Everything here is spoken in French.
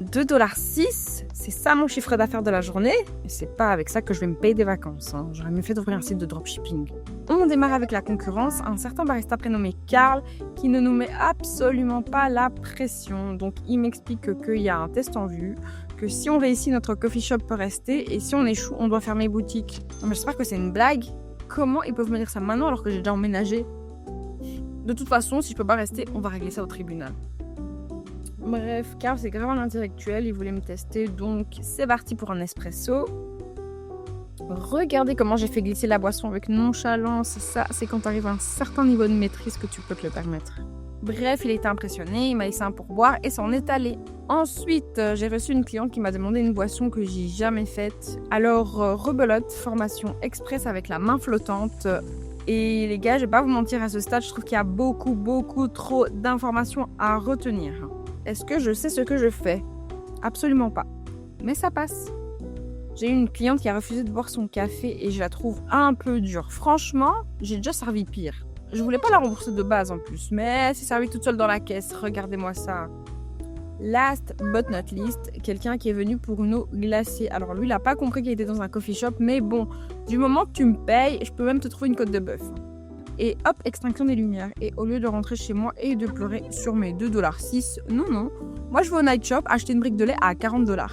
2,06 $, c'est ça mon chiffre d'affaires de la journée. Et c'est pas avec ça que je vais me payer des vacances. J'aurais mieux fait d'ouvrir un site de dropshipping. On démarre avec la concurrence, un certain barista prénommé Karl qui ne nous met absolument pas la pression. Donc il m'explique qu'il y a un test en vue, que si on réussit, notre coffee shop peut rester et si on échoue, on doit fermer boutique. Non, mais j'espère que c'est une blague. Comment ils peuvent me dire ça maintenant alors que j'ai déjà emménagé? De toute façon, si je peux pas rester, on va régler ça au tribunal. Bref, Karl c'est grave un intellectuel, il voulait me tester, donc c'est parti pour un espresso. Regardez comment j'ai fait glisser la boisson avec nonchalance, ça c'est quand tu arrives à un certain niveau de maîtrise que tu peux te le permettre. Bref, il était impressionné, il m'a laissé un pourboire et s'en est allé. Ensuite, j'ai reçu une cliente qui m'a demandé une boisson que j'ai jamais faite. Alors, rebelote, formation express avec la main flottante. Et les gars, je vais pas vous mentir, à ce stade, je trouve qu'il y a beaucoup trop d'informations à retenir. Est-ce que je sais ce que je fais? Absolument pas. Mais ça passe. J'ai eu une cliente qui a refusé de boire son café et je la trouve un peu dure. Franchement, j'ai déjà servi pire. Je voulais pas la rembourser de base en plus, mais elle s'est servie toute seule dans la caisse. Regardez-moi ça. Last but not least, quelqu'un qui est venu pour une eau glacée. Alors lui, il a pas compris qu'il était dans un coffee shop, mais bon, du moment que tu me payes, je peux même te trouver une côte de bœuf. Et hop, extinction des lumières. Et au lieu de rentrer chez moi et de pleurer sur mes 2,06 $, non, moi je vais au night shop acheter une brique de lait à 40 $.